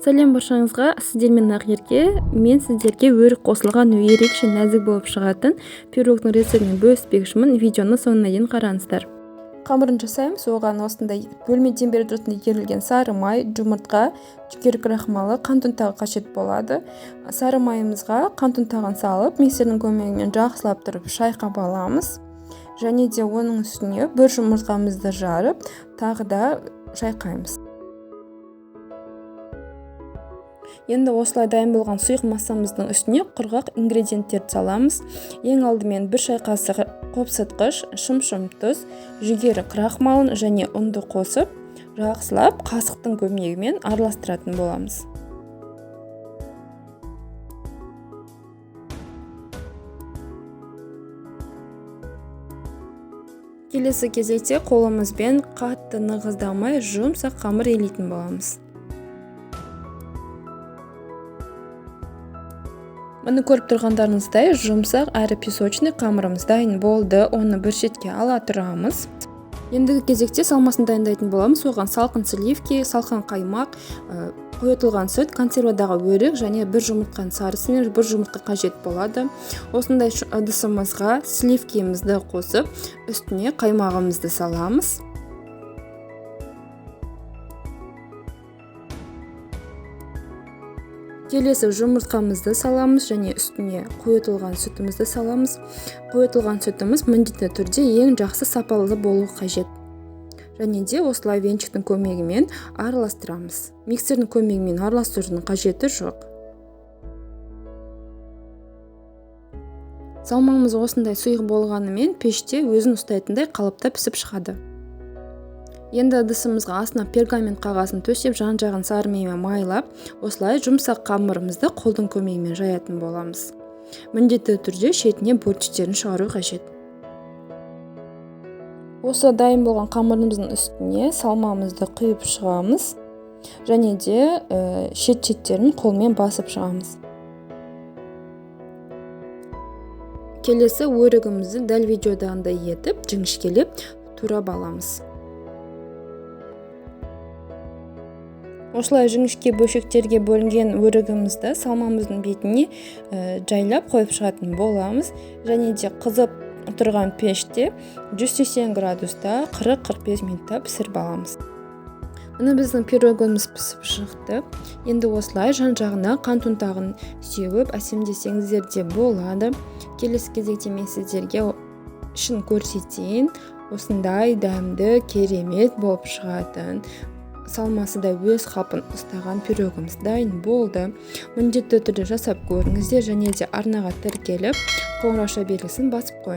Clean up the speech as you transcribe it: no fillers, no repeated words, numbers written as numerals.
Сәлем баршаңызға, сіздермен Ақерке. Мен сіздерге өрік қосылған ерекше нәзік болып шығатын пирогтың рецептімен бөліспекшімін. Видеоны соңына дейін қараңыздар. Қамырын жасаймыз. Оған осындай бөлме температурасында ерілген сары май, жұмыртқа, жүгері крахмалы, қант ұнтағы қажет болады. Сары майымызға қант ұнтағын салып, миксердің көмегімен жақсылап тұрып шайқап аламыз. Және де оның үстіне бір жұмыртқамызды жарып, тағы да шайқаймыз. Енді осылай дайын болған сұйық массамыздың үстіне құрғақ ингредиенттерді саламыз. Ең алдымен бір шай қасық қопсытқыш, шым-шым тұз, жүгері крахмалын және ұнды қосып, жақсылап қасықтың көмегімен араластыратын боламыз. Келесі кезекте қолымызбен қатты нығыздамай жұмсақ қамыр елейтін боламыз. Мұны көріп тұрғандарыңыздай жұмсақ әрі песочный қамырымыз дайын болды. Оны бір шетке ала тұрамыз. Ендігі кезекте салмасын дайындайтын боламыз. Оған салқын сливки, салқын қаймақ, қойытылған сүт, консервадағы өрік және бір жұмыртқаның сарысы мен бір жұмыртқа қажет болады. Осындай ыдысымызға сливкимізді қосып, үстіне қаймағымызды саламыз. Келесі жұмыртқамызды саламыз және үстіне қойытылған сүтімізді саламыз. Қойытылған сүтіміз міндетті түрде ең жақсы сапалы болуы қажет. Және де осылай венчиктің көмегімен араластырамыз. Миксердің көмегімен араластырудың қажеті жоқ. Салмамыз осындай сұйық болғанымен пеште өзін ұстайтындай қалыпта пісіп шығады. Енді ыдысымызға астына пергамент қағазын төсеп, жан-жағын сары маймен майлап, осылай жұмсақ қамырымызды қолдың көмегімен жаятын боламыз. Міндетті түрде шетіне бөлшектерін шығару қажет. Осы дайын болған қамырымыздың үстіне салмамызды құйып шығамыз және де шет-шеттерін қолмен басып шығамыз. Келесі өрігімізді дәл видеодағындай етіп, жіңішкелеп турап аламыз. Осылай жіңішке бөлшектерге бөлінген өрігімізді салмамыздың бетіне жайлап қойып шығатын боламыз. Және де қызып тұрған пеште 180 градуста 40-45 минутта пісіріп аламыз. Міне біздің пирогымыз пісіп шықты. Енді осылай жан-жағына қант ұнтағын сеуіп әсемдесеңіздер де болады. Келесі кезекте мен сіздерге ішін көрсетейін. Осындай дәмді, керемет болып шығатын, салмасы да өз қалпын ұстаған пирогымыз дайын болды. Міндетті түрде жасап көріңіздер және де арнаға тіркеліп, қоңырауша белгісін басып қойыңыздар.